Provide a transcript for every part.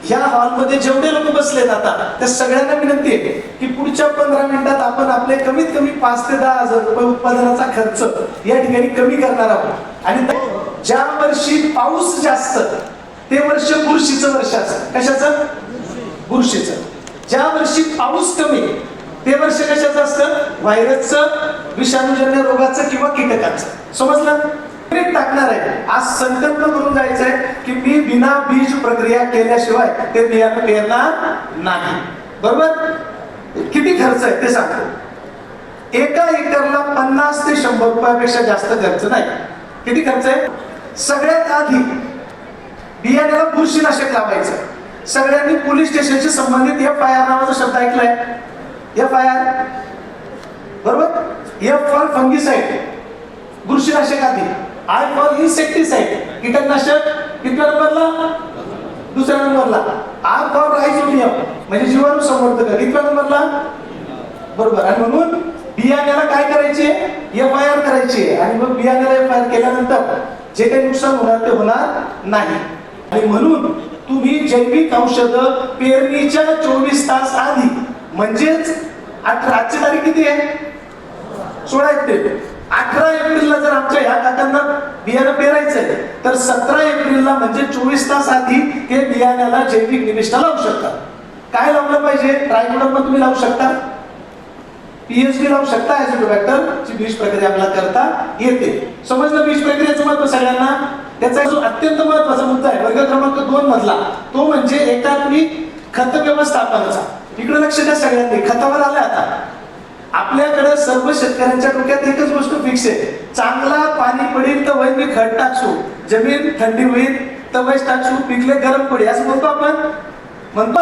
ह्या हॉलमध्ये जेवढे लोक बसलेत आता त्या सगळ्यांना विनंती आहे की पुढच्या 15 मिनिटात आपण आपले कमीत कमी 5 ते 10 हजार रुपये उत्पादनाचा खर्च या ठिकाणी कमी करणार आहोत. आणि ज्या वर्षी पाऊस जास्त ते वर्ष बुरशीचं वर्ष असतं. कशाचं? बुरशीचं. ज्या वर्षी पाऊस कमी ते वर्ष कशाचं असतं? व्हायरसचं, विषाणूजन्य रोगाचं किंवा कीटकाचं. समजलं? टाकणार आहे. आज संकल्प करून जायचंय की मी बिना बीज प्रक्रिया केल्याशिवाय ते बियाणं पेरणार नाही. बरोबर? किती खर्च आहे ते सांगतो. एका एकरला 50 ते 100 रुपयापेक्षा जास्त खर्च नाही. किती खर्च आहे? सगळ्यात आधी बियाण्याला बुरशीनाशक लावायचं. सगळ्यांनी पोलीस स्टेशनशी संबंधित FIR नावाचा शब्द ऐकलाय? FIR बरोबर? F फॉर फंगिसाइड बुरशीनाशक आधी, I फॉर इन्सेक्टिसाइड कीटकनाशक कितव्या नंबरला? दुसऱ्या नंबरला. R फॉर रायझोबियम म्हणजे जीवाणू संवर्धक कितव्या नंबरला? बरोबर. आणि म्हणून बियाण्याला काय करायचे? FIR करायचे. आणि मग बियाण्याला FIR केल्यानंतर जे काही नुकसान होणार ते होणार नाही. आणि म्हणून तुम्ही जैविक औषधं पेरणीच्या 24 तास आधी म्हणजेच आजची तारीख किती आहे? 16 एप्रिल. 18 एप्रिलला जर आमच्या ह्या काकांना बियाणं पेरायचंय तर 17 एप्रिलला म्हणजे 24 तास आधी ते बियाण्याला जैविक निविष्ठा लावू शकतात. काय लावलं पाहिजे? ट्रायकोडर्मा तुम्ही लावू शकता, PHB लावू शकता, ॲझोटोबॅक्टर ची बीज प्रक्रिया आपल्याला करता येते. समजलं बीज प्रक्रियेचं महत्व सगळ्यांना? त्याचा जो अत्यंत महत्वाचा मुद्दा आहे वर्ग क्रमांक 2 मधला तो म्हणजे एकात्मिक खत व्यवस्थापनाचा. इकडे लक्ष द्या सगळ्यांनी. खतावर आलं आता. आपल्याकडे सर्व शेतकऱ्यांच्या डोक्यात एकच गोष्ट फिक्स आहे, चांगला पाणी पडेल तर वैद्य खत टाकसू, जमीन थंडी होईल तर वैस टाकसू, पिकले गरम पडेल असं म्हणतो आपण. म्हणतो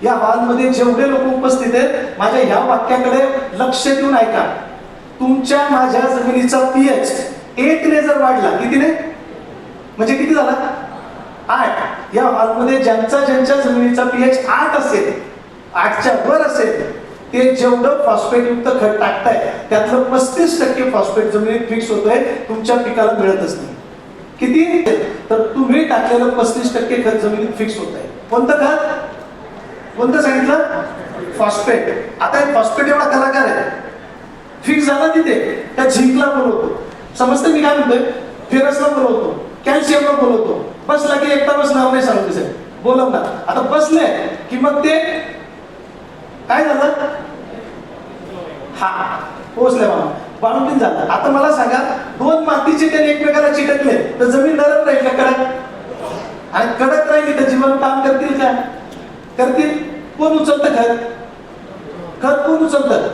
या हॉलमध्ये जेवढे लोक उपस्थित आहेत माझ्या ह्या वाक्याकडे लक्ष देऊन ऐका. तुमच्या माझ्या जमिनीचा pH 1 ने जर वाढला, कितीने म्हणजे किती झाला? 8. या हॉलमध्ये ज्यांच्या जमिनीचा pH 8 असेल, 8च्या वर असेल, ते जेवढं फॉस्फेट युक्त खत टाकताय त्यातलं 35% फॉस्फेट जमिनीत फिक्स होतंय, तुमच्या पिकाला मिळतच नाही. किती? तर तुम्ही टाकलेलं 35% खत जमिनीत फिक्स होत आहे. कोणतं खत? कोणतं सांगितलं? फॉस्फेट. आता हे फॉस्फेट एवढा कलाकार आहे, फिक्स झाला तिथे त्या झिंकला बोलवतो. समजतं मी काय म्हणतोय? फेरसला बोलवतो, कॅल्शियमला बोलवतो. बसला की एकटा बसणार नाही सांगतो साहेब, बोलवणार. आता बसले की मग ते काय झालं? हा पोहोचले बाबा, बाउंड्री झालं. आता मला सांगा, 2 मातीचे त्याने एकमेकाला चिटकले तर जमीन नरम राहील का कडक? आणि कडक राहिली तर जीवन काम करतील का? करतील. कोण उचलतं खत? खत कोण उचलतं?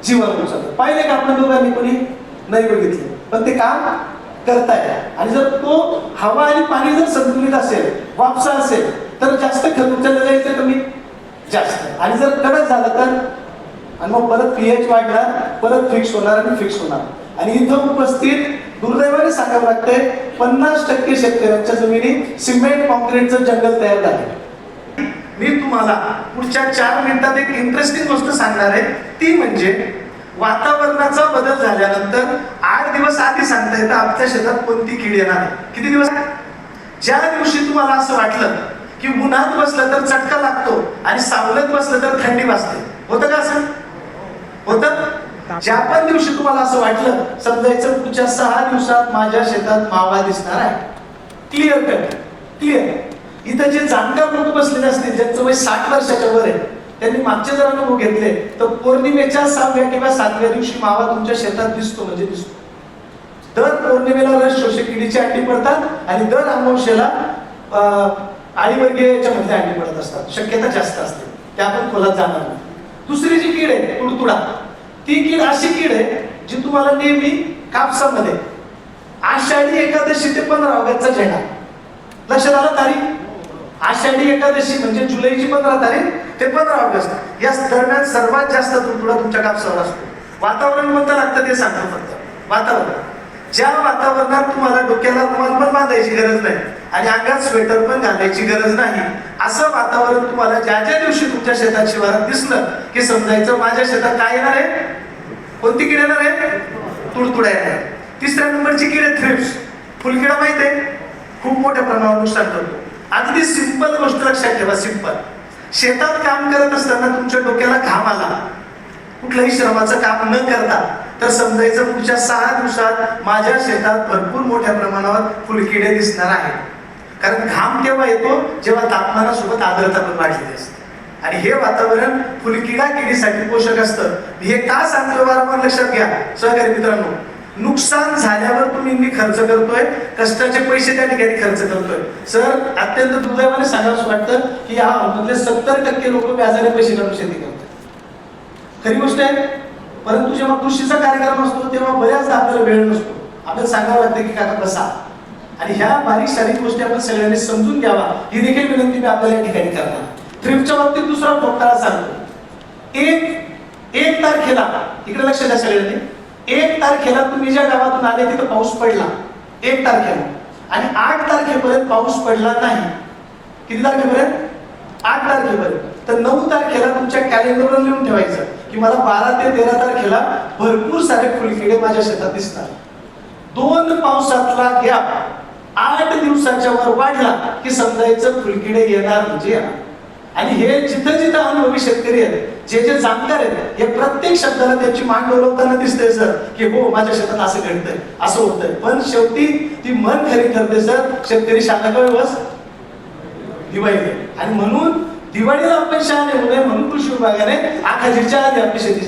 जीवन उचलतं. पाहिले का आपण दोघांनी? कोणी नाही बघितले, पण ते काम करताय. आणि जर तो हवा आणि पाणी जर संतुलित असेल, वापसा असेल, तर जास्त खत उचललं जायचं, कमी जास्त. आणि जर कडक झालं तर आणि मग परत pH वाढणार, परत फिक्स होणार आणि फिक्स होणार. आणि इथं उपस्थित दुर्दैवाने सांगावं लागतंय 50% शेतकऱ्यांच्या जमिनी सिमेंट कॉन्क्रीटचं जंगल तयार झाले. मी तुम्हाला पुढच्या 4 मिनिटात एक इंटरेस्टिंग गोष्ट सांगणार आहे, ती म्हणजे वातावरणाचा बदल झाल्यानंतर 8 दिवस आधी सांगता येतं आमच्या शेतात कोणती कीड येणार आहे. किती दिवस? ज्या दिवशी तुम्हाला असं वाटलं की उन्हात बसलं तर चटका लागतो आणि सावलीत बसलं तर थंडी वाजते, होतं का असं? होतं. ज्या पण दिवशी तुम्हाला असं वाटलं समजायचं पुढच्या 6 दिवसात माझ्या शेतात मावा दिसणार आहे. Clear cut, clear. इथं जे जाणकार लोक बसलेले असतील ज्यांचं वय 60 वर्षाच्या वर आहे, त्यांनी मागचे जर अनुभव घेतले तर पौर्णिमेच्या 6व्या किंवा 7व्या दिवशी मावा तुमच्या शेतात दिसतो म्हणजे दिसतो. दर पौर्णिमेला रस शोषक किडीची अंडी पडतात आणि दर अमावस्येला आळीवर्गीय याच्यामध्ये अंडी पडत असतात. शक्यता जास्त असते, त्या आपण खोलात जाणार नाही. दुसरी जी कीड आहे तुडतुडा, ती कीड अशी कीड आहे जी तुम्हाला नेहमी कापसामध्ये आषाढी एकादशी ते 15 ऑगस्टचा झेंडा. लक्षात आलं तारीख? आषाढी एकादशी म्हणजे जुलैची 15 तारीख ते 15 ऑगस्ट या दरम्यान सर्वात जास्त तुडतुडा तुमच्या कापसावर असतो. वातावरण कोणतं लागतं ते सांगतो फक्त. वातावरण, ज्या वातावरणात तुम्हाला डोक्याला रुमाल पण बांधायची गरज नाही आणि अंगात स्वेटर पण घालायची गरज नाही, असं वातावरण तुम्हाला ज्या ज्या दिवशी तुमच्या शेतात शिवारात दिसलं की समजायचं माझ्या शेतात काय येणार आहे? कोणती कीड येणार आहे? तुडतुडा येणार. 3ऱ्या नंबरची कीड आहे थ्रिप्स. फुलकिडा माहित आहे? खूप मोठ्या प्रमाणावर नुकसान करतो. अगदी सिंपल गोष्ट लक्षात ठेवा, सिंपल. शेतात काम करत असताना तुमच्या डोक्याला घाम आला, कुठलंही श्रमाचं काम न करता, तर समजायचं पुढच्या 6 दिवसात माझ्या शेतात भरपूर मोठ्या प्रमाणावर फुलकिडे दिसणार आहेत. कारण घाम केव्हा येतो, जेव्हा तापमानासोबत आर्द्रता पण वाढलेली असते. आणि हे वातावरण फुलकिडा किडीसाठी पोषक असतं. हे का सांगतो वारंवार लक्षात घ्या सहकारी मित्रांनो. नुकसान झाल्यावर तुम्ही खर्च करतोय, कष्टाचे पैसे त्या ठिकाणी खर्च करतोय. सर अत्यंत दुर्दैवाने सांगावं वाटतं की या मधले 70% लोक व्याजाने पैसे काढून शेती करतात. खरी गोष्ट आहे. परंतु जेव्हा कृषीचा कार्यक्रम असतो तेव्हा बऱ्याचदा आपल्याला वेळ नसतो. आपल्याला सांगावं लागतं की काका बसा. आणि ह्या बारीक सारीक गोष्टी आपण सगळ्यांनी समजून घ्यावा, ही देखील विनंती मी आपल्याला या ठिकाणी करणार. थ्रिफ्टच्या बाबतीत दुसरा ठोकताळा सांगतो. एक तारखेला इकडे लक्ष द्या सगळ्यांनी. 1 तारखेला तुम्ही ज्या गावातून आले तिथं पाऊस पडला 1 तारखेला, आणि 8 तारखेपर्यंत पाऊस पडला नाही. किती तारखेपर्यंत? 8 तारखेपर्यंत. तर 9 तारखेला तुमच्या कॅलेंडरवर लिहून ठेवायचं की मला 12 ते 13 तारखेला भरपूर सारे फुलकिडे माझ्या शेतात दिसतात. 2 पावसातला गॅप 8 दिवसाच्या वर वाढला की समजायचं फुलकिडे येणार म्हणजे येणार. आणि हे जिथं जिथं अनुभवी शेतकरी आहेत, जे जे जाणकार आहेत, हे प्रत्येक शब्दाला त्यांची मान डोलवताना दिसतंय सर की हो माझ्या शेतात असं घडतंय, असं होतंय. पण शेवटी ती मन खरी ठरते सर. शेतकरी शाळा बस दिवाळी. आणि म्हणून दिवाळीला आपण शाळा नेऊ नये म्हणून कृषी विभागाने आखाजीच्या आधी आपली शेती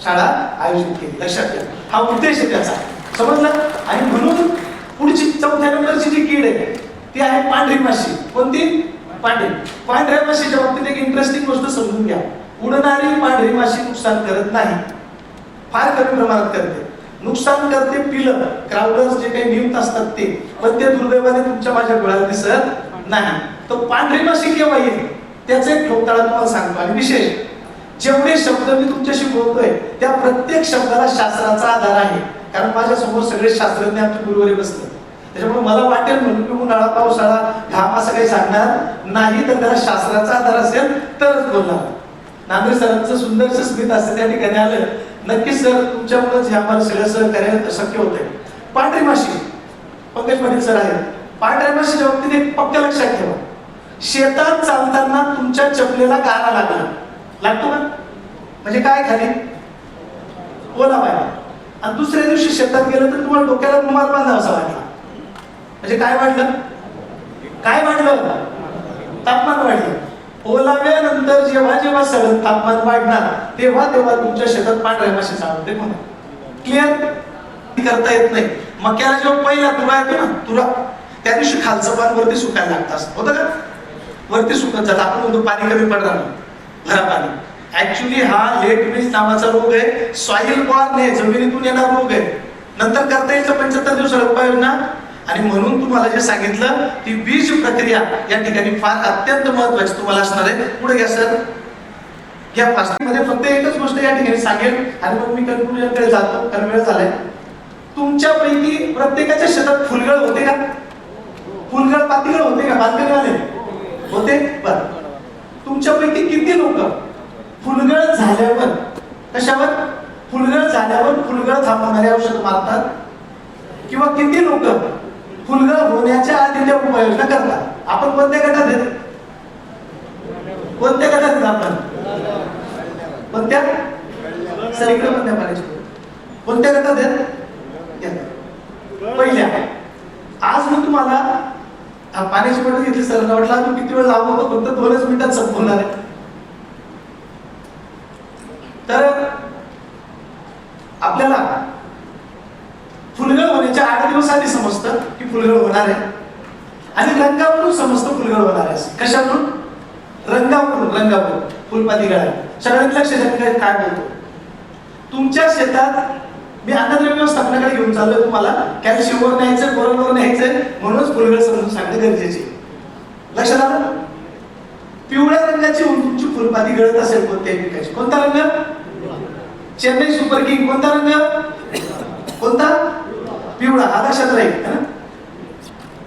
शाळा आयोजित केली. लक्षात घ्या, हा उद्देश आहे त्याचा, समजलं. आणि म्हणून पुढची 4थ्या नंबरची जी कीड आहे ती आहे पांढरी माशी. कोणती? पांढऱ्या माशीच्या बाबतीत एक इंटरेस्टिंग गोष्ट समजून घ्या. उडणारी पांढरी माशी नुकसान करत नाही, फार कमी प्रमाणात करते. नुकसान करते पिलं, क्राउडर्स जे काही नियुक्त असतात ते, पण ते दुर्दैवाने तुमच्या माझ्या डोळ्यात दिसत नाही. तर पांढरी माशी केव्हा येईल त्याचा एक ठोकताळा तुम्हाला सांगतो. आणि विशेष जेवढे शब्द मी तुमच्याशी बोलतोय त्या प्रत्येक शब्दाला शास्त्राचा आधार आहे. कारण माझ्या समोर सगळे शास्त्रज्ञ आमचे गुरुवारी बसतात. त्याच्यामुळे मला वाटेल म्हणून की उन्हाळा पावसाळा घाम असं काही सांगणार नाही, तर त्याला शास्त्राचा आधार असेल तरच बोलणार. नांदेड सरांचं सुंदरचं स्मित असतं त्या ठिकाणी आलं. नक्कीच सर तुमच्यामुळेच हे आम्हाला सगळं सहकार्य शक्य होतंय. पांढरी माशी, पंकज पाटील सर आहेत. पांढऱ्या माशीच्या बाबतीत एक पक्क लक्षात ठेवा. शेतात चालताना तुमच्या चपलेला गारा लागतो का? म्हणजे काय खाली ओला पाहिजे. आणि दुसऱ्या दिवशी शेतात गेलं तर तुम्हाला डोक्याला रुमाल बांधावा असा वाटला. म्हणजे काय वाढलं? तापमान वाढलं. ओलाव्यानंतर जेव्हा जेव्हा सगळं तापमान वाढणार तेव्हा तेव्हा तुमच्या शेतात पांढऱ्या माशी चालवते. क्लिअर? करता येत नाही. मक्याला जेव्हा पहिला तुरा येतो ना, तुरा, त्या दिवशी खालचं पान वरती सुकायला लागतं असं होतं का? वरती सुकत जात. आपण म्हणतो पाणी कमी पडणार भरा पाणी. ऍक्च्युली हा लेट मिल्स नावाचा रोग आहे. सॉइल बॉर्न आहे, जमिनीतून येणारा रोग आहे. नंतर करता येईल 75 दिवसाला उपाययोजना. आणि म्हणून तुम्हाला जे सांगितलं ती बीज प्रक्रिया या ठिकाणी फार अत्यंत महत्वाची तुम्हाला असणार आहे. पुढे घ्या सर. या फास्टिंगमध्ये फक्त एकच गोष्ट या ठिकाणी सांगेल आणि मग मी कन्क्लुजनकडे जातो, कारण वेळ झालाय. तुमच्यापैकी प्रत्येकाच्या शेतात फुलगळ होते का? फुलगळ पातीगळ होते का? बाल्कनीवाले होते? बरं. तुमच्यापैकी किती लोक फुलगळ झाल्यावर, कशावर? फुलगळ झाल्यावर फुलगळ थांबवणारे औषध मारतात? किंवा किती लोक फुलगळ होण्याच्या आधी त्या उपाययोजना करतात? आपण कोणत्या गटात आहेत? कोणत्या गटात आहेत आपण? कोणत्या? सर इकडे कोणत्या पाण्याची? कोणत्या गटात आहेत? पहिल्या. आज मी तुम्हाला पाण्याची बॉटल घेतली. सर वाटलं आपण किती वेळ लावू होतो, फक्त 2च मिनिटात संपवणार आहे. तर आपल्याला फुलगळ होण्याच्या 8 दिवस आधी समजतं की फुलगळ होणार आहे. आणि रंगावरून समजतं फुलगळ होणार आहे. कशावरून? रंगावरून फुलपाती गळा. सगळ्यांनी लक्ष द्या काय बोलतो. तुमच्या शेतात मी अन्नद्रव्य व्यवस्थापनाकडे घेऊन चाललोय तुम्हाला. कॅल्शियमवर न्यायचं, बोरॉनवर न्यायचं, म्हणूनच फुलगळ समजून सांगणं गरजेचे. लक्षात आलं? पिवळ्या रंगाची तुमची फुलपाती गळत असेल कोणत्याही पिकाची. कोणता रंग? Chennai super king. कोणता रंग? कोणता? पिवळा. हा लक्षात राहील.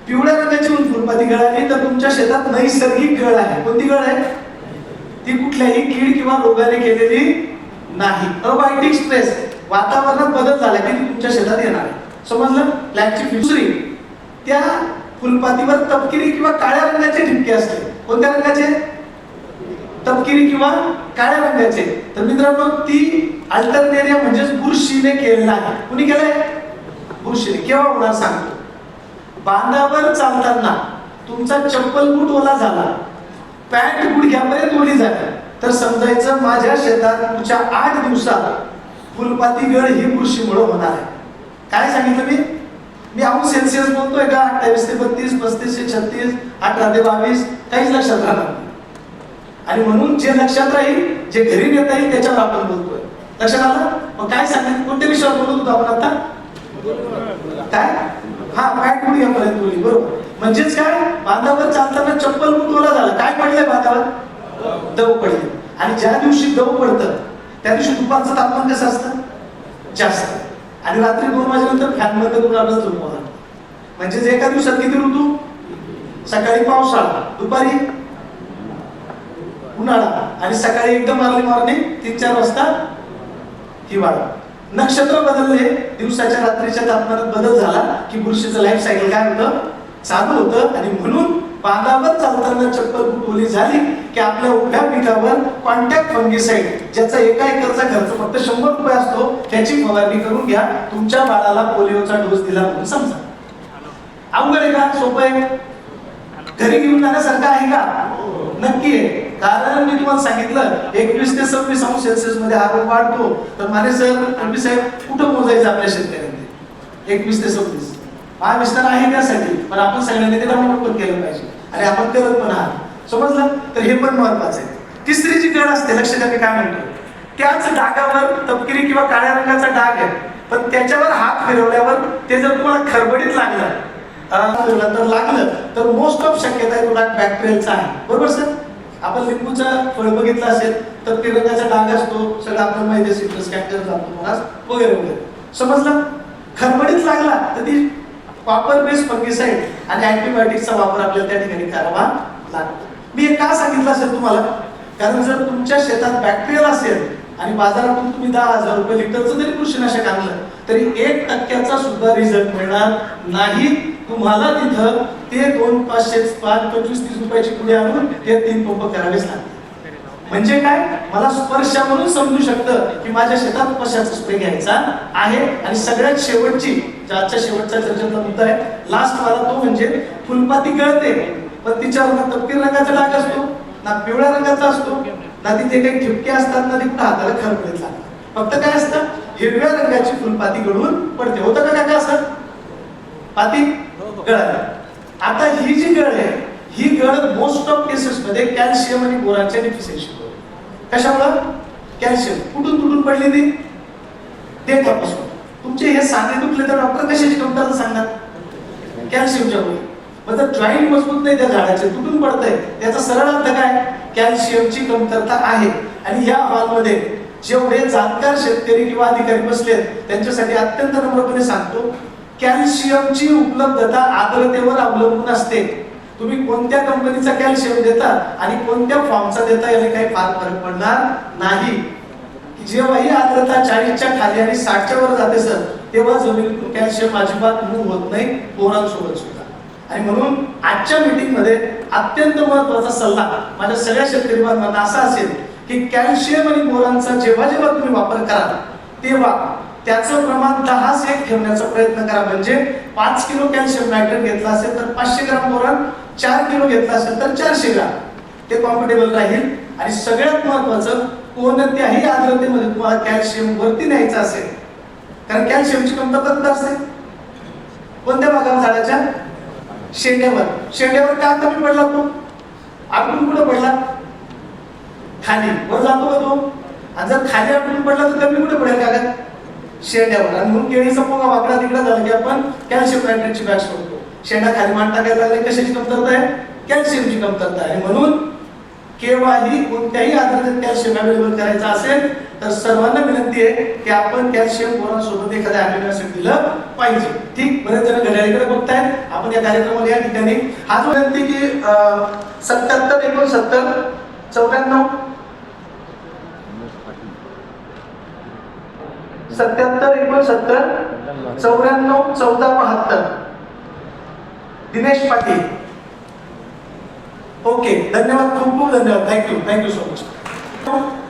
पिवळ्या रंगाची फुलपाती गळाली तर तुमच्या शेतात नैसर्गिक गळ आहे. कोणती गळ आहे? ती कुठल्याही कीड किंवा रोगाने केलेली नाही. अबायोटिक स्ट्रेस, वातावरणात बदल झाला की ती तुमच्या शेतात येणार आहे. समजलं? दुसरी, त्या फुलपातीवर तपकिरी किंवा काळ्या रंगाचे ठिपके असते. कोणत्या रंगाचे? तपकिरी किंवा काळ्या रंगाचे. तर मित्रांनो ती अल्टरनेरिया म्हणजेच बुरशीने केलेला आहे. कुणी केलंय? बुरशीने. केव्हा होणार सांगतो. बांधावर चालताना तुमचा चप्पल बूट ओला झाला, पॅन्ट गुडघ्यापर्यंत ओली झाली, तर समजायचं माझ्या शेतात पुढच्या 8 दिवसात फुलपाती गळ ही बुरशीमुळे होणार आहे. काय सांगितलं मी आऊन सेल्सिअस बोलतोय का? 28 ते 32, 35 ते 36, 18 ते 22, काहीच लक्षात राहणार नाही. आणि म्हणून जे लक्षात राहील, जे घरी नेता येईल त्याच्यावर आपण बोलतोय. लक्षात आलं? मग काय सांगितलं? कोणत्या विषयावर बोलत होतो आपण आता? काय? हा, पॅन्ट गुडघ्यापर्यंत ओली. बरोबर. म्हणजेच काय? बांधावर चालताना चप्पल बूट ओला झाला. काय पडलंय बांधावर? दव पडले. आणि ज्या दिवशी दव पडतं त्या दिवशी दुपारचं तापमान कसं असतं? जास्त. आणि रात्री 2 वाजेनंतर फॅन बंद करून आपल्याला झोपवणार. म्हणजे एका दिवसात किती ऋतू? सकाळी पावसाळा, दुपारी उन्हाळा, आणि सकाळी एकदम अर्ली मॉर्निंग 3-4 वाजता हिवाळा. नक्षत्र बदलले, दिवसाच्या रात्रीच्या तापमानात बदल झाला की बुरशीचं लाईफ सायकल काय होतं? चालू होतं. आणि म्हणून बांधावर चालताना चप्पल बूट ओली झाली की आपल्या उभ्या पिकावर कॉन्टॅक्ट फंगिसाइड, ज्याचा एका एकरचा खर्च फक्त 100 रुपये असतो, त्याची फवारणी करून घ्या. तुमच्या बाळाला पोलिओचा डोस दिला म्हणून समजा. अवघड आहे का? सोपं आहे? घरी घेऊन जाण्यासारखं आहे का? नक्की आहे. कारण मी तुम्हाला सांगितलं 21 ते 26 अंश सेल्सिअस मध्ये हा रोग वाढतो. तर माने सर, रबी साहेब, कुठं मोजायचं आपल्या शेतकऱ्यांनी? 21 ते 26 हा विस्तार आहे त्यासाठी. पण आपण सगळ्यांनी ते डाउनलोड पण केलं पाहिजे आणि आपण करत पण आहात. समजलं? तर हे पण महत्वाचं आहे. तिसरी जी गळ असते, लक्ष द्या मी काय म्हणतो. त्याच डागावर तपकिरी किंवा काळ्या रंगाचा डाग आहे, पण त्याच्यावर हात फिरवल्यावर ते जर तुम्हाला खरबडीत लागलं तर मोस्ट ऑफ शक्यता आहे तो डाग बॅक्टेरियलचा आहे. बरोबर सर? आपण लिंबूचं फळ बघितलं असेल तर रंगाचा डाग असतो, सगळं आपल्याला माहिती आहे, सिट्रस कॅक्टर जातो वगैरे वगैरे. समजलं? खरबडीत लागला तर ती कॉपर बेस्ड फंगिसाइड आणि अँटीबायोटिक्सचा वापर आपल्याला त्या ठिकाणी करावा लागतो. मी हे का सांगितलं असेल तुम्हाला? कारण जर तुमच्या शेतात बॅक्टेरियल असेल आणि बाजारातून तुम्ही 10,000 रुपये लिटरचं जरी बुरशीनाशक आणलं तरी 1% सुद्धा रिझल्ट मिळणार नाही. तुम्हाला तिथं ते 2, 500, 25, 30 रुपयाची पुढे आणून ते 3 पंप करावेच लागतील. म्हणजे काय? मला स्पर्श म्हणून समजू शकतं की माझ्या शेतात कशाचा स्प्रे घ्यायचा आहे. आणि सगळ्यात शेवटची, आजच्या शेवटचा चर्चेचा मुद्दा आहे, लास्ट वाला, तो म्हणजे फुलपाती गळते पण तिच्यावर ना तपकिरी रंगाचा डाग असतो, ना पिवळ्या रंगाचा असतो, ना तिथे काही ठिपके असतात, ना तिथे हाताला खरबडीत लागतात. फक्त काय असतं? हिरव्या रंगाची फुलपाती गळून पडते. होतं का काय असं? पाती गळाली. आता ही जी गळ आहे, ही गळ मोस्ट ऑफ केसेस मध्ये कॅल्शियम आणि बोरानच्या डिफिशियन्सी. कशामुळं? कॅल्शियम. कुठून तुटून पडली ती? देठापासून. तुमचे हे सांधे दुखले तर डॉक्टर कशाची कमतरता सांगणार? कॅल्शियमच्या मुळे. मग जर जॉईंट मजबूत नाही त्या झाडाचे, तुटून पडतंय, त्याचा सरळ अर्थ काय? कॅल्शियमची कमतरता आहे. आणि या हॉलमध्ये जेवढे जाणकार शेतकरी किंवा अधिकारी बसलेत त्यांच्यासाठी अत्यंत नम्रपणे सांगतो, कॅल्शियमची उपलब्धता आर्द्रतेवर अवलंबून असते. तुम्ही कोणत्या कंपनीचा कॅल्शियम देता आणि कोणत्या फॉर्मचा देता याने काही फार फरक पडणार नाही. जेव्हा ही आर्द्रता 40च्या खाली आणि 60च्या वर जाते सर, तेव्हा जमिनीतून कॅल्शियम अजिबात मूव्ह होत नाही, बोरांसोबत सुद्धा. आणि म्हणून आजच्या मीटिंग मध्ये अत्यंत महत्वाचा सल्ला माझ्या सगळ्या शेतकरी बांधवांना असा असेल की कॅल्शियम आणि बोरानचा जेव्हा जेव्हा तुम्ही वापर कराल तेव्हा त्याचं प्रमाण 10:1 ठेवण्याचा प्रयत्न करा. म्हणजे 5 किलो कॅल्शियम नायट्रेट घेतला असेल तर 500 ग्राम बोरान, 4 किलो घेतला असेल तर 400 ग्राम. ते कॉम्फर्टेबल राहील. आणि सगळ्यात महत्वाचं, कोणत्याही आर्द्रतेमध्ये तुम्हाला कॅल्शियम वरती न्यायचं असेल, कारण कॅल्शियमची कमतरता असते कोणत्या भागावर? झाडाच्या शेंड्यावर. शेंड्यावर का कमी पडला तो? आपण कुठं पडला? खाली. वर जातो का तो? आणि जर खाली आपण पडला तर कमी कुठे पडेल? का शेंड्यावर. आणि म्हणून केळीचा पोगा वाकडा तिकडा झाला की आपण कॅल्शियम नायट्रेटची बॅग सोडतो. शेंडा खाली मान टाकायला लागले, कशाची कमतरता आहे? कॅल्शियमची कमतरता आहे. म्हणून केव्हाही कोणत्याही आर्द्रतेत कॅल्शियम अवेलेबल करायचं असेल तर सर्वांना विनंती आहे की आपण कॅल्शियम बोरॉन सोबत एखाद्या अमिनो ऍसिड दिलं पाहिजे. ठीक? बरेच जण घड्याळीकडे बघतायत. आपण या कार्यक्रमाला या ठिकाणी हाच विनंती की 77 69 94 77 69 94 14 72 दिनेश पाटील. ओके, धन्यवाद, खूप खूप धन्यवाद. Thank you so much.